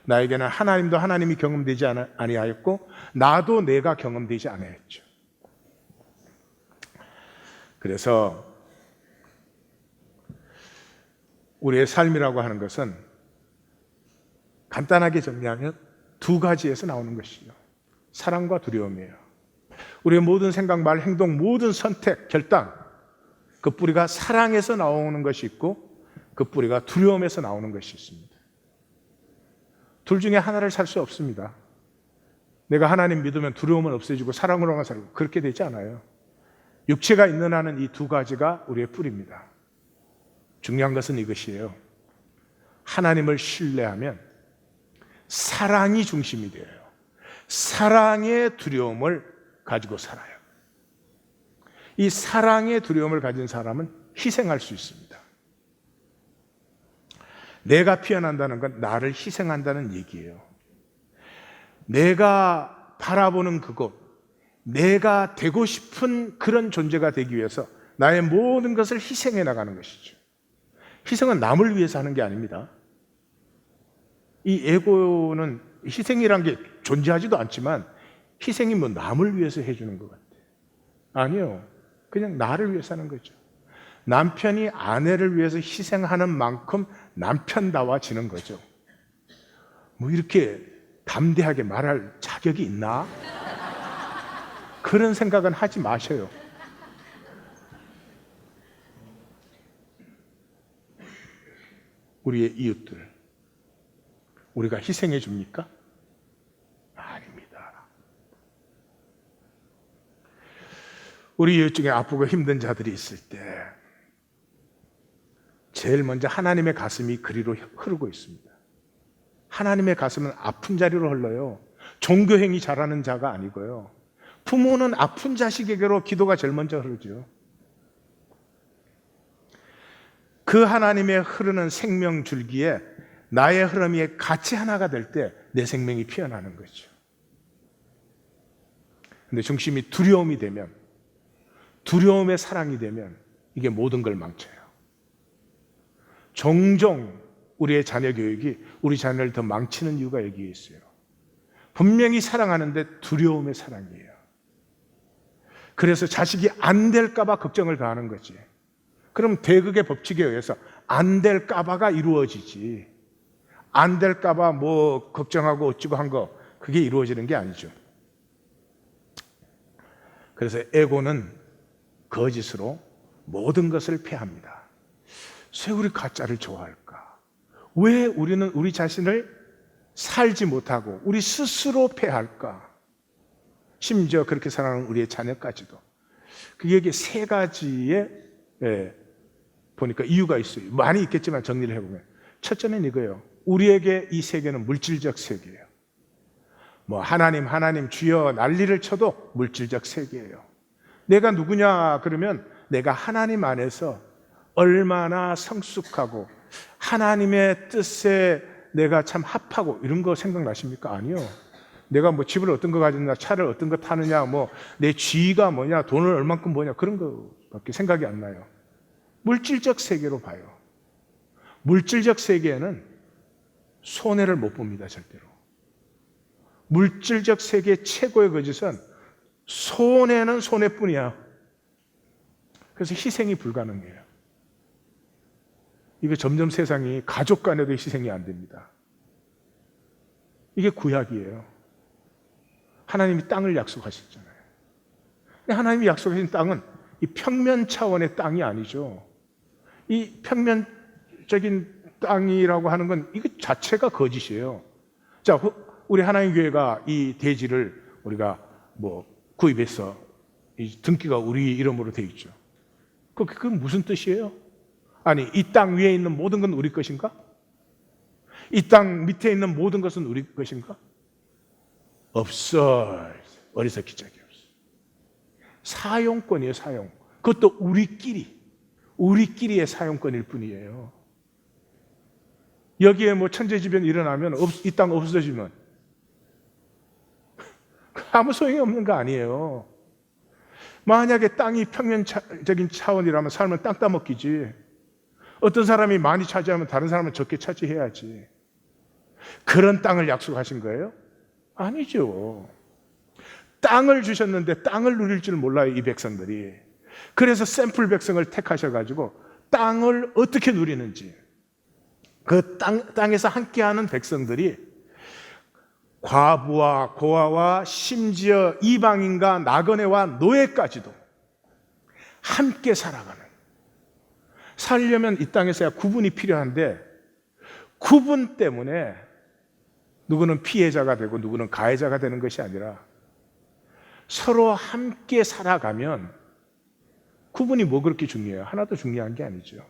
나에게는 하나님도 하나님이 경험되지 아니하였고 나도 내가 경험되지 않았죠. 그래서 우리의 삶이라고 하는 것은 간단하게 정리하면 두 가지에서 나오는 것이요, 사랑과 두려움이에요. 우리의 모든 생각, 말, 행동, 모든 선택, 결단, 그 뿌리가 사랑에서 나오는 것이 있고 그 뿌리가 두려움에서 나오는 것이 있습니다. 둘 중에 하나를 살 수 없습니다. 내가 하나님 믿으면 두려움은 없어지고 사랑으로만 살고, 그렇게 되지 않아요. 육체가 있는 한은 이 두 가지가 우리의 뿌리입니다. 중요한 것은 이것이에요. 하나님을 신뢰하면 사랑이 중심이 돼요. 사랑의 두려움을 가지고 살아요. 이 사랑의 두려움을 가진 사람은 희생할 수 있습니다. 내가 피어난다는 건 나를 희생한다는 얘기예요. 내가 바라보는 그곳, 내가 되고 싶은 그런 존재가 되기 위해서 나의 모든 것을 희생해 나가는 것이죠. 희생은 남을 위해서 하는 게 아닙니다. 이 에고는 희생이란 게 존재하지도 않지만 희생이 뭐 남을 위해서 해주는 것 같아요. 아니요. 그냥 나를 위해서 하는 거죠. 남편이 아내를 위해서 희생하는 만큼 남편다워지는 거죠. 뭐 이렇게 담대하게 말할 자격이 있나? 그런 생각은 하지 마셔요. 우리의 이웃들, 우리가 희생해 줍니까? 아닙니다. 우리 이웃 중에 아프고 힘든 자들이 있을 때 제일 먼저 하나님의 가슴이 그리로 흐르고 있습니다. 하나님의 가슴은 아픈 자리로 흘러요. 종교행위 잘하는 자가 아니고요. 부모는 아픈 자식에게로 기도가 제일 먼저 흐르죠. 그 하나님의 흐르는 생명 줄기에 나의 흐름이 같이 하나가 될 때 내 생명이 피어나는 거죠. 근데 중심이 두려움이 되면, 두려움의 사랑이 되면 이게 모든 걸 망쳐요. 종종 우리의 자녀 교육이 우리 자녀를 더 망치는 이유가 여기에 있어요. 분명히 사랑하는데 두려움의 사랑이에요. 그래서 자식이 안 될까 봐 걱정을 더 하는 거지. 그럼 대극의 법칙에 의해서 안 될까 봐가 이루어지지, 안 될까 봐 뭐 걱정하고 어찌고 한 거, 그게 이루어지는 게 아니죠. 그래서 에고는 거짓으로 모든 것을 패합니다. 왜 우리 가짜를 좋아할까? 왜 우리는 우리 자신을 살지 못하고 우리 스스로 패할까? 심지어 그렇게 살아가는 우리의 자녀까지도. 그게 세 가지의 보니까 이유가 있어요. 많이 있겠지만 정리를 해보면, 첫째는 이거예요. 우리에게 이 세계는 물질적 세계예요. 뭐 하나님 주여 난리를 쳐도 물질적 세계예요. 내가 누구냐 그러면 내가 하나님 안에서 얼마나 성숙하고 하나님의 뜻에 내가 참 합하고 이런 거 생각나십니까? 아니요. 내가 뭐 집을 어떤 거 가졌나, 차를 어떤 거 타느냐, 뭐 내 지위가 뭐냐, 돈을 얼만큼 버냐, 그런 거밖에 생각이 안 나요. 물질적 세계로 봐요. 물질적 세계에는 손해를 못 봅니다, 절대로. 물질적 세계의 최고의 거짓은 손해는 손해뿐이야. 그래서 희생이 불가능해요. 이게 점점 세상이 가족 간에도 희생이 안 됩니다. 이게 구약이에요. 하나님이 땅을 약속하셨잖아요. 근데 하나님이 약속하신 땅은 이 평면 차원의 땅이 아니죠. 이 평면적인 땅이라고 하는 건 이거 자체가 거짓이에요. 자, 우리 하나님 교회가 이 대지를 우리가 뭐 구입해서 이 등기가 우리 이름으로 돼 있죠. 그게 무슨 뜻이에요? 아니, 이 땅 위에 있는 모든 건 우리 것인가? 이 땅 밑에 있는 모든 것은 우리 것인가? 없어. 어리석기 짝이 없어. 사용권이에요, 사용. 그것도 우리끼리의 사용권일 뿐이에요. 여기에 뭐 천재지변이 일어나면 이 땅 없어지면 아무 소용이 없는 거 아니에요. 만약에 땅이 평면적인 차원이라면 살면 땅 따먹기지. 어떤 사람이 많이 차지하면 다른 사람은 적게 차지해야지. 그런 땅을 약속하신 거예요? 아니죠. 땅을 주셨는데 땅을 누릴 줄 몰라요, 이 백성들이. 그래서 샘플 백성을 택하셔가지고 땅을 어떻게 누리는지, 그 땅에서 함께하는 백성들이 과부와 고아와 심지어 이방인과 나그네와 노예까지도 함께 살려면 이 땅에서야 구분이 필요한데, 구분 때문에 누구는 피해자가 되고 누구는 가해자가 되는 것이 아니라 서로 함께 살아가면 구분이 뭐 그렇게 중요해요? 하나도 중요한 게 아니죠.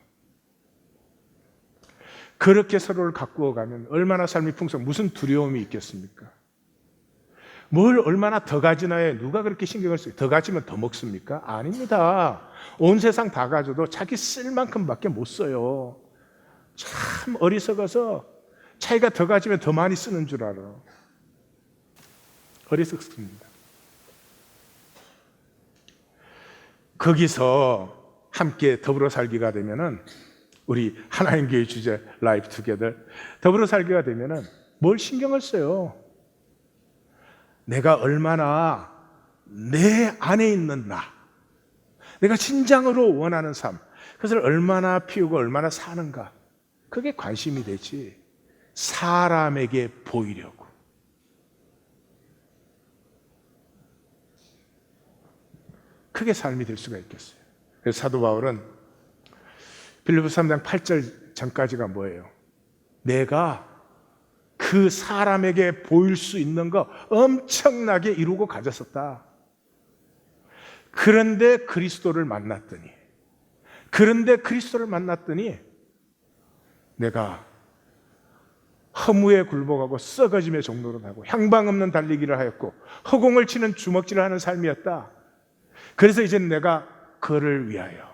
그렇게 서로를 가꾸어 가면 얼마나 삶이 무슨 두려움이 있겠습니까? 뭘 얼마나 더 가지나요? 누가 그렇게 신경을 써요? 더 가지면 더 먹습니까? 아닙니다. 온 세상 다 가져도 자기 쓸 만큼밖에 못 써요. 참 어리석어서 자기가 더 가지면 더 많이 쓰는 줄 알아. 어리석습니다. 거기서 함께 더불어 살기가 되면은, 우리 하나님 교회 주제 라이프 투게더 더불어 살기가 되면은 뭘 신경을 써요? 내가 얼마나 내 안에 있는 내가 진정으로 원하는 삶, 그것을 얼마나 피우고 얼마나 사는가, 그게 관심이 되지 사람에게 보이려고. 그게 삶이 될 수가 있겠어요. 그래서 사도 바울은 빌립보서 3장 8절 전까지가 뭐예요? 내가 그 사람에게 보일 수 있는 거 엄청나게 이루고 가졌었다. 그런데 그리스도를 만났더니 내가 허무에 굴복하고 썩어짐의 종로를 하고 향방 없는 달리기를 하였고 허공을 치는 주먹질을 하는 삶이었다. 그래서 이제는 내가 그를 위하여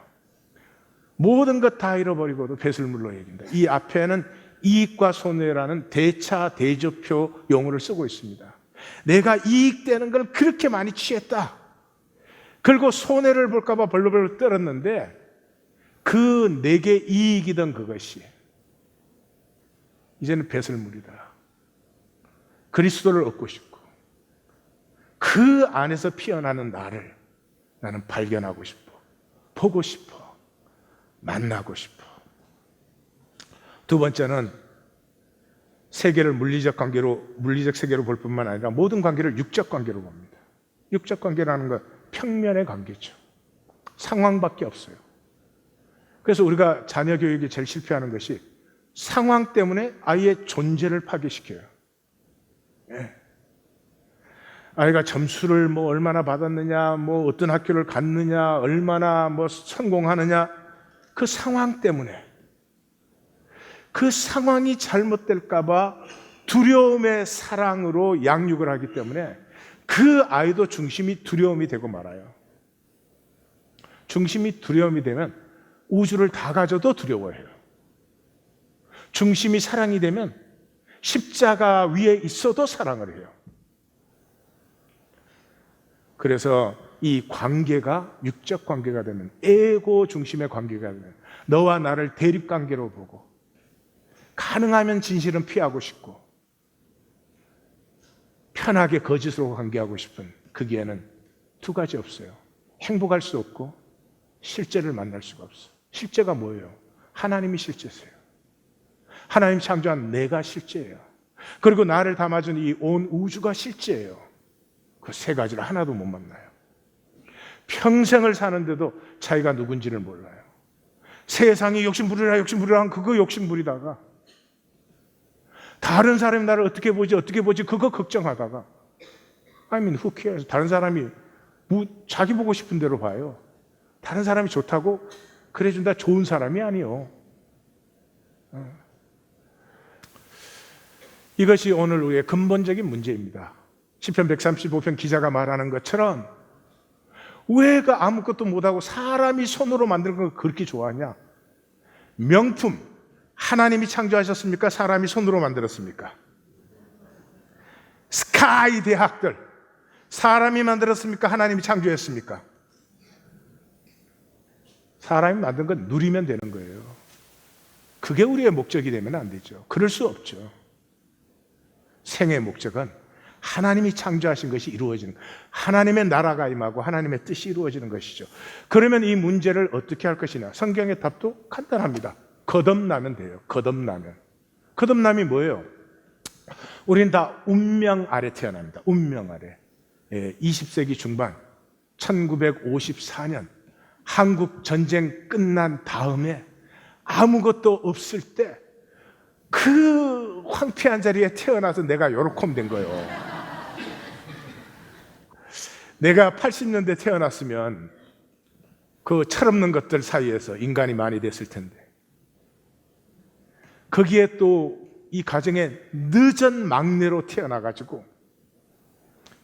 모든 것 다 잃어버리고도 배설물로 여긴다. 이 앞에는 이익과 손해라는 대차 대조표 용어를 쓰고 있습니다. 내가 이익되는 걸 그렇게 많이 취했다. 그리고 손해를 볼까 봐 벌벌 떨었는데 그 내게 이익이던 그것이 이제는 배설물이다. 그리스도를 얻고 싶고 그 안에서 피어나는 나를 나는 발견하고 싶어, 보고 싶어, 만나고 싶어. 두 번째는 세계를 물리적 세계로 볼 뿐만 아니라 모든 관계를 육적 관계로 봅니다. 육적 관계라는 건 평면의 관계죠. 상황밖에 없어요. 그래서 우리가 자녀 교육이 제일 실패하는 것이 상황 때문에 아이의 존재를 파괴시켜요. 네. 아이가 점수를 뭐 얼마나 받았느냐, 뭐 어떤 학교를 갔느냐, 얼마나 뭐 성공하느냐, 그 상황 때문에, 그 상황이 잘못될까봐 두려움의 사랑으로 양육을 하기 때문에 그 아이도 중심이 두려움이 되고 말아요. 중심이 두려움이 되면 우주를 다 가져도 두려워해요. 중심이 사랑이 되면 십자가 위에 있어도 사랑을 해요. 그래서 이 관계가 육적 관계가 되면, 에고 중심의 관계가 되면 너와 나를 대립관계로 보고 가능하면 진실은 피하고 싶고 편하게 거짓으로 관계하고 싶은, 거기에는 두 가지 없어요. 행복할 수 없고 실제를 만날 수가 없어요. 실제가 뭐예요? 하나님이 실제세요. 하나님 창조한 내가 실제예요. 그리고 나를 담아준 이 온 우주가 실제예요. 그 세 가지를 하나도 못 만나요. 평생을 사는데도 자기가 누군지를 몰라요. 세상이 욕심부리라 한 그거 욕심부리다가, 다른 사람이 나를 어떻게 보지 그거 걱정하다가, I mean, who cares? 다른 사람이 자기 보고 싶은 대로 봐요. 다른 사람이 좋다고 그래준다 좋은 사람이 아니요. 이것이 오늘 우리의 근본적인 문제입니다. 시편 135편 기자가 말하는 것처럼 왜 그 아무것도 못하고 사람이 손으로 만든 걸 그렇게 좋아하냐? 명품 하나님이 창조하셨습니까? 사람이 손으로 만들었습니까? 스카이 대학들 사람이 만들었습니까? 하나님이 창조했습니까? 사람이 만든 건 누리면 되는 거예요. 그게 우리의 목적이 되면 안 되죠. 그럴 수 없죠. 생의 목적은 하나님이 창조하신 것이 이루어지는 거예요. 하나님의 나라가 임하고 하나님의 뜻이 이루어지는 것이죠. 그러면 이 문제를 어떻게 할 것이냐? 성경의 답도 간단합니다. 거듭나면 돼요. 거듭나면. 거듭남이 뭐예요? 우리는 다 운명 아래 태어납니다. 운명 아래. 20세기 중반 1954년 한국 전쟁 끝난 다음에 아무것도 없을 때 그 황폐한 자리에 태어나서 내가 요렇게 된 거예요. 내가 80년대 태어났으면 그 철없는 것들 사이에서 인간이 많이 됐을 텐데 거기에 또 이 가정에 늦은 막내로 태어나가지고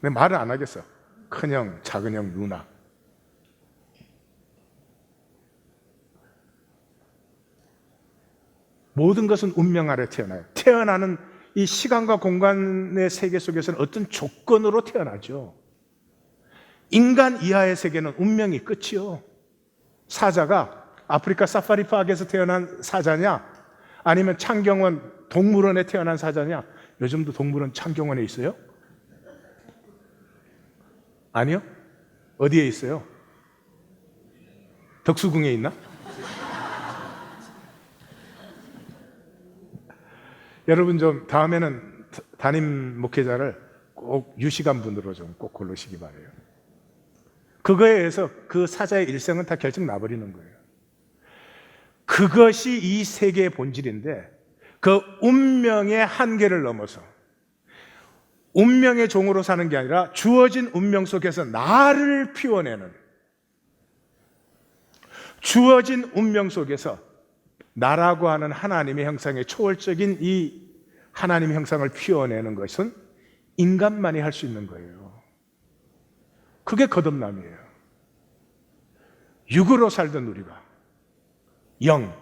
내 말을 안 하겠어. 큰형, 작은형, 누나. 모든 것은 운명 아래 태어나요. 태어나는 이 시간과 공간의 세계 속에서는 어떤 조건으로 태어나죠. 인간 이하의 세계는 운명이 끝이요. 사자가 아프리카 사파리 파크에서 태어난 사자냐? 아니면 창경원 동물원에 태어난 사자냐? 요즘도 동물원 창경원에 있어요? 아니요? 어디에 있어요? 덕수궁에 있나? 여러분 좀 다음에는 담임 목회자를 꼭 유시간 분으로 좀 꼭 고르시기 바라요. 그거에 의해서 그 사자의 일생은 다 결정 나버리는 거예요. 그것이 이 세계의 본질인데 그 운명의 한계를 넘어서 운명의 종으로 사는 게 아니라 주어진 운명 속에서 나를 피워내는, 주어진 운명 속에서 나라고 하는 하나님의 형상의 초월적인 이 하나님의 형상을 피워내는 것은 인간만이 할 수 있는 거예요. 그게 거듭남이에요. 육으로 살던 우리가 영,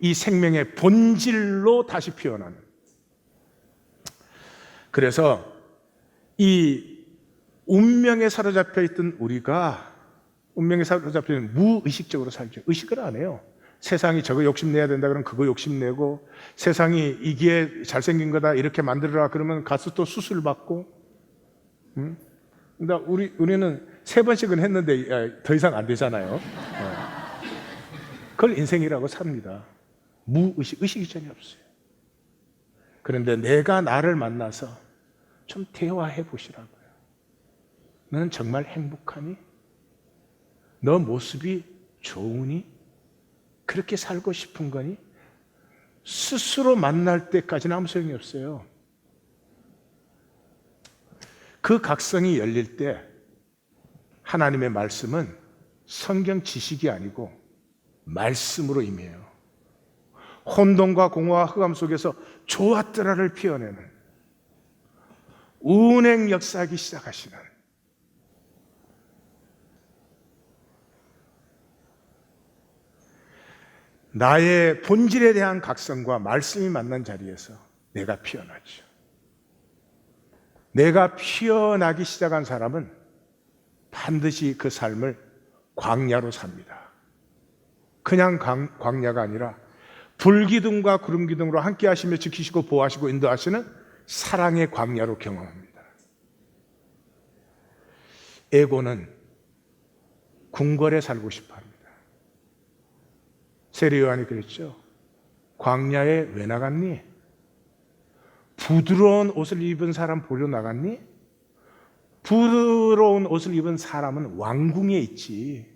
이 생명의 본질로 다시 피어나는. 그래서 이 운명에 사로잡혀 있던 우리가 운명에 사로잡혀 있는 무의식적으로 살죠. 의식을 안 해요. 세상이 저거 욕심내야 된다 그러면 그거 욕심내고, 세상이 이게 잘생긴 거다 이렇게 만들어라 그러면 가서 또 수술 받고. 근데 우리는 3번씩은 했는데 더 이상 안 되잖아요. 그걸 인생이라고 삽니다. 무의식, 의식이 전혀 없어요. 그런데 내가 나를 만나서 좀 대화해 보시라고요. 너는 정말 행복하니? 너 모습이 좋으니? 그렇게 살고 싶은 거니? 스스로 만날 때까지는 아무 소용이 없어요. 그 각성이 열릴 때 하나님의 말씀은 성경 지식이 아니고 말씀으로 임해요. 혼돈과 공허와 흑암 속에서 좋았더라를 피워내는 운행 역사하기 시작하시는, 나의 본질에 대한 각성과 말씀이 만난 자리에서 내가 피어나죠. 내가 피어나기 시작한 사람은 반드시 그 삶을 광야로 삽니다. 그냥 광야가 아니라 불기둥과 구름기둥으로 함께 하시며 지키시고 보호하시고 인도하시는 사랑의 광야로 경험합니다. 에고는 궁궐에 살고 싶어 합니다. 세례 요한이 그랬죠. 광야에 왜 나갔니? 부드러운 옷을 입은 사람 보러 나갔니? 부드러운 옷을 입은 사람은 왕궁에 있지.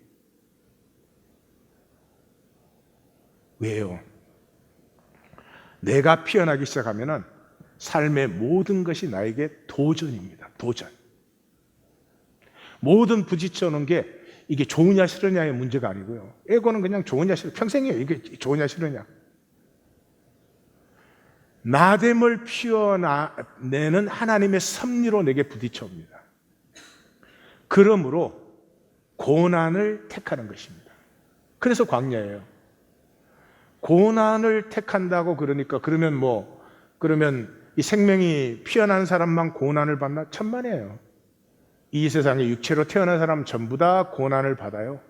왜요? 내가 피어나기 시작하면 삶의 모든 것이 나에게 도전입니다. 도전. 모든 부딪혀오는 게 이게 좋으냐 싫으냐의 문제가 아니고요. 에고는 그냥 좋으냐 싫으냐, 평생이에요. 이게 좋으냐 싫으냐. 나됨을 피워내는 하나님의 섭리로 내게 부딪혀옵니다. 그러므로 고난을 택하는 것입니다. 그래서 광야예요. 고난을 택한다고 그러니까 그러면 이 생명이 피어난 사람만 고난을 받나? 천만에요. 이 세상에 육체로 태어난 사람 전부 다 고난을 받아요.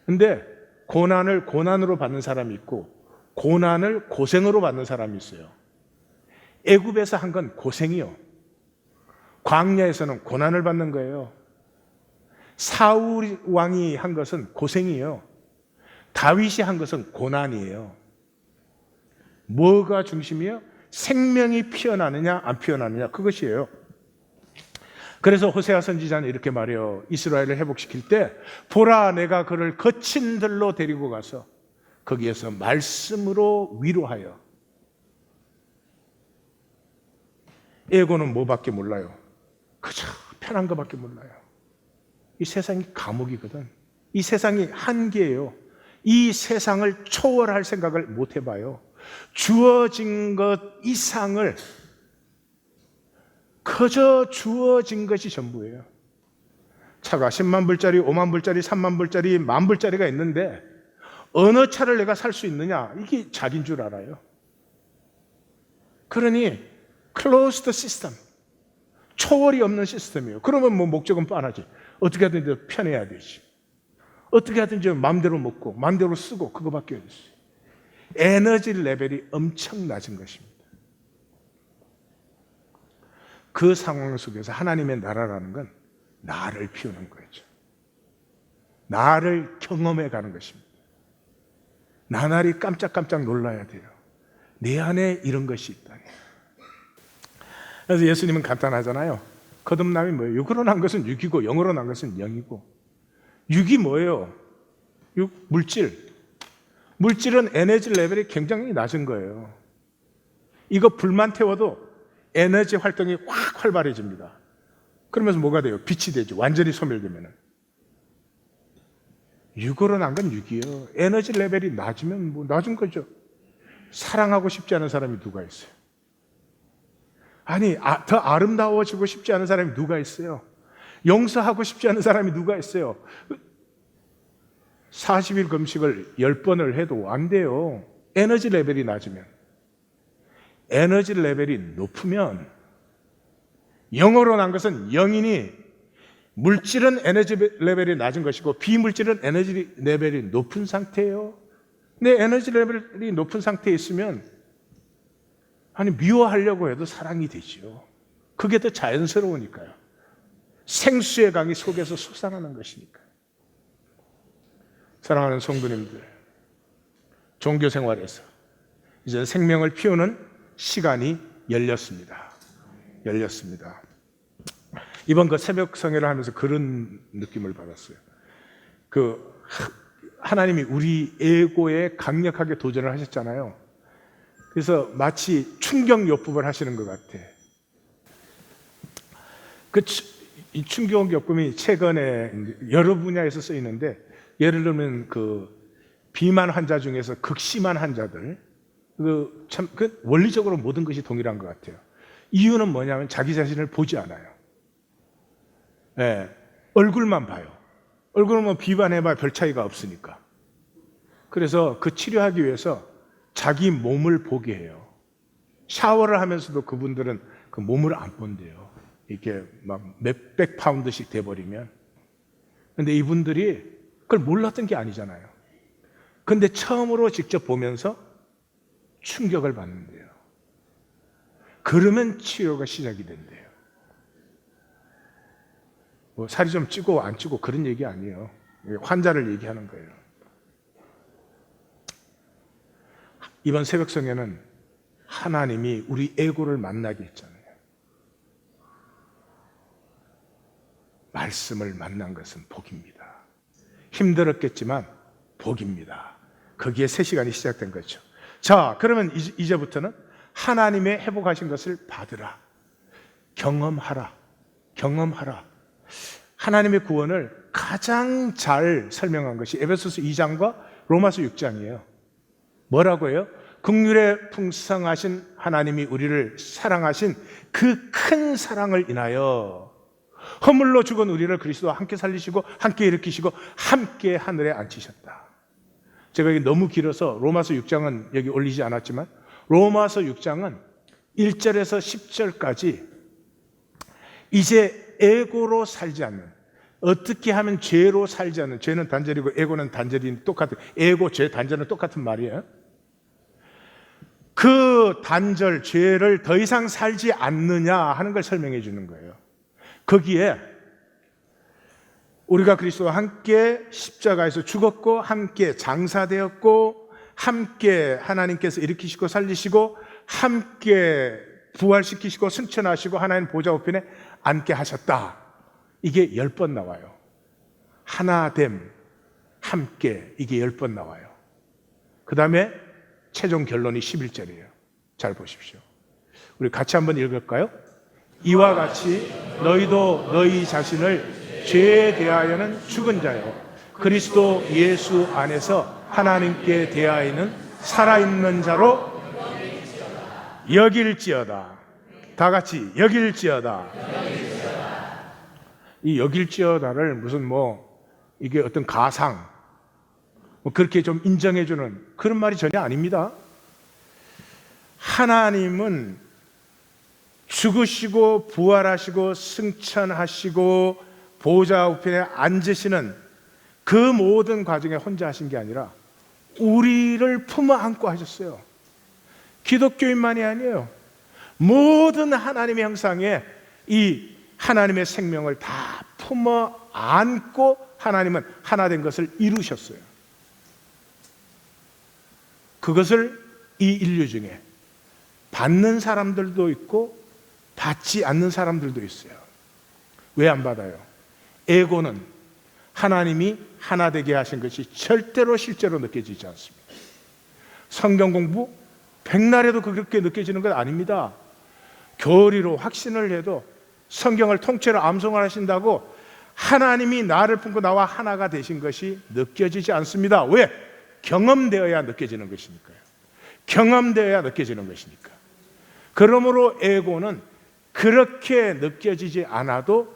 근데 고난을 고난으로 받는 사람이 있고 고난을 고생으로 받는 사람이 있어요. 애굽에서 한 건 고생이요. 광야에서는 고난을 받는 거예요. 사울 왕이 한 것은 고생이에요. 다윗이 한 것은 고난이에요. 뭐가 중심이에요? 생명이 피어나느냐 안 피어나느냐, 그것이에요. 그래서 호세아 선지자는 이렇게 말해요. 이스라엘을 회복시킬 때 보라, 내가 그를 거친 들로 데리고 가서 거기에서 말씀으로 위로하여. 에고는 뭐밖에 몰라요? 그저 편한 것밖에 몰라요. 이 세상이 감옥이거든. 이 세상이 한계예요. 이 세상을 초월할 생각을 못 해봐요. 주어진 것 이상을, 그저 주어진 것이 전부예요. 차가 10만 불짜리, 5만 불짜리, 3만 불짜리, 1만 불짜리가 있는데 어느 차를 내가 살 수 있느냐? 이게 자기인 줄 알아요. 그러니 closed system, 초월이 없는 시스템이에요. 그러면 뭐 목적은 뻔하지. 어떻게 하든지 편해야 되지. 어떻게 하든지 마음대로 먹고 마음대로 쓰고 그거밖에 없어요. 에너지 레벨이 엄청 낮은 것입니다. 그 상황 속에서 하나님의 나라라는 건 나를 피우는 거죠. 나를 경험해 가는 것입니다. 나날이 깜짝깜짝 놀라야 돼요. 내 안에 이런 것이 있다. 그래서 예수님은 간단하잖아요. 거듭남이 뭐예요? 육으로 난 것은 육이고 영으로 난 것은 영이고. 육이 뭐예요? 물질. 물질은 에너지 레벨이 굉장히 낮은 거예요. 이거 불만 태워도 에너지 활동이 확 활발해집니다. 그러면서 뭐가 돼요? 빛이 되죠. 완전히 소멸되면은. 육으로 난 건 육이에요. 에너지 레벨이 낮으면 뭐 낮은 거죠. 사랑하고 싶지 않은 사람이 누가 있어요? 아니, 더 아름다워지고 싶지 않은 사람이 누가 있어요? 용서하고 싶지 않은 사람이 누가 있어요? 40일 금식을 10번을 해도 안 돼요. 에너지 레벨이 낮으면. 에너지 레벨이 높으면, 영으로 난 것은 영이니 물질은 에너지 레벨이 낮은 것이고 비물질은 에너지 레벨이 높은 상태예요. 내 에너지 레벨이 높은 상태에 있으면 미워하려고 해도 사랑이 되지요. 그게 더 자연스러우니까요. 생수의 강이 속에서 솟아나는 것이니까요. 사랑하는 성도님들, 종교 생활에서 이제 생명을 피우는 시간이 열렸습니다. 이번 그 새벽 성회를 하면서 그런 느낌을 받았어요. 하나님이 우리 에고에 강력하게 도전을 하셨잖아요. 그래서 마치 충격요법을 하시는 것 같아. 이 충격요법이 최근에 여러 분야에서 쓰이는데, 예를 들면 비만 환자 중에서 극심한 환자들, 원리적으로 모든 것이 동일한 것 같아요. 이유는 뭐냐면 자기 자신을 보지 않아요. 네, 얼굴만 봐요. 얼굴은 비만해봐야 별 차이가 없으니까. 그래서 그 치료하기 위해서 자기 몸을 보게 해요. 샤워를 하면서도 그분들은 그 몸을 안 본대요. 이렇게 막 몇백 파운드씩 돼버리면. 근데 이분들이 그걸 몰랐던 게 아니잖아요. 근데 처음으로 직접 보면서 충격을 받는데요. 그러면 치료가 시작이 된대요. 살이 좀 찌고 안 찌고 그런 얘기 아니에요. 환자를 얘기하는 거예요. 이번 새벽성에는 하나님이 우리 에고를 만나게 했잖아요. 말씀을 만난 것은 복입니다. 힘들었겠지만 복입니다. 거기에 새 시간이 시작된 거죠. 자, 그러면 이제부터는 하나님의 회복하신 것을 받으라. 경험하라. 하나님의 구원을 가장 잘 설명한 것이 에베소서 2장과 로마서 6장이에요. 뭐라고 해요? 긍휼에 풍성하신 하나님이 우리를 사랑하신 그 큰 사랑을 인하여 허물로 죽은 우리를 그리스도와 함께 살리시고 함께 일으키시고 함께 하늘에 앉히셨다. 제가 이게 너무 길어서 로마서 6장은 여기 올리지 않았지만 로마서 6장은 1절에서 10절까지 이제 에고로 살지 않는, 어떻게 하면 죄로 살지 않는, 죄는 단절이고 에고는 단절이 똑같은, 에고, 죄, 단절은 똑같은 말이에요. 그 단절, 죄를 더 이상 살지 않느냐 하는 걸 설명해 주는 거예요. 거기에 우리가 그리스도와 함께 십자가에서 죽었고 함께 장사되었고 함께 하나님께서 일으키시고 살리시고 함께 부활시키시고 승천하시고 하나님 보좌 우편에 앉게 하셨다. 이게 10번 나와요. 하나됨, 함께, 이게 10번 나와요. 그 다음에 최종 결론이 11절이에요. 잘 보십시오. 우리 같이 한번 읽을까요? 이와 같이 너희도 너희 자신을 죄에 대하여는 죽은 자요 그리스도 예수 안에서 하나님께 대하여는 살아있는 자로 여길지어다. 다 같이 여길지어다. 이 여길지어다를 무슨 이게 어떤 가상 그렇게 좀 인정해주는 그런 말이 전혀 아닙니다. 하나님은 죽으시고 부활하시고 승천하시고 보좌 우편에 앉으시는 그 모든 과정에 혼자 하신 게 아니라 우리를 품어 안고 하셨어요. 기독교인만이 아니에요. 모든 하나님의 형상에 이 하나님의 생명을 다 품어 안고 하나님은 하나 된 것을 이루셨어요. 그것을 이 인류 중에 받는 사람들도 있고 받지 않는 사람들도 있어요. 왜 안 받아요? 에고는 하나님이 하나 되게 하신 것이 절대로 실제로 느껴지지 않습니다. 성경 공부 백날 해도 그렇게 느껴지는 건 아닙니다. 교리로 확신을 해도 성경을 통째로 암송을 하신다고 하나님이 나를 품고 나와 하나가 되신 것이 느껴지지 않습니다. 왜? 경험되어야 느껴지는 것이니까요. 경험되어야 느껴지는 것이니까. 그러므로 에고는 그렇게 느껴지지 않아도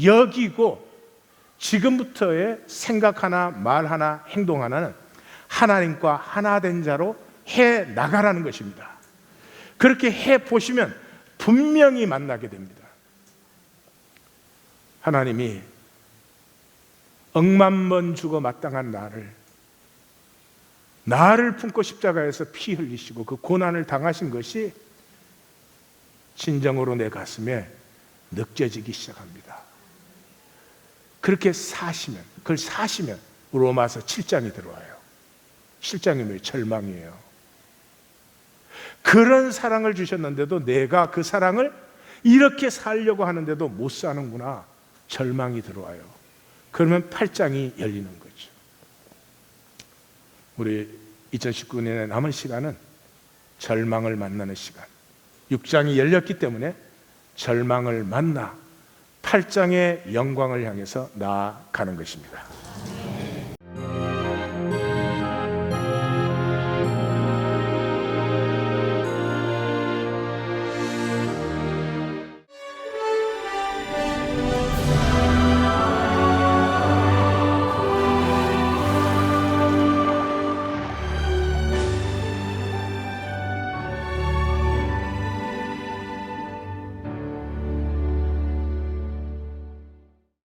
여기고 지금부터의 생각 하나, 말 하나, 행동 하나는 하나님과 하나 된 자로 해 나가라는 것입니다. 그렇게 해 보시면 분명히 만나게 됩니다. 하나님이 억만 번 죽어 마땅한 나를 품고 십자가에서 피 흘리시고 그 고난을 당하신 것이 진정으로 내 가슴에 느껴지기 시작합니다. 그렇게 그걸 사시면 로마서 7장이 들어와요. 7장이 뭐예요? 절망이에요. 그런 사랑을 주셨는데도 내가 그 사랑을 이렇게 살려고 하는데도 못 사는구나. 절망이 들어와요. 그러면 8장이 열리는 거죠. 우리 2019년의 남은 시간은 절망을 만나는 시간. 6장이 열렸기 때문에 절망을 만나 8장의 영광을 향해서 나아가는 것입니다.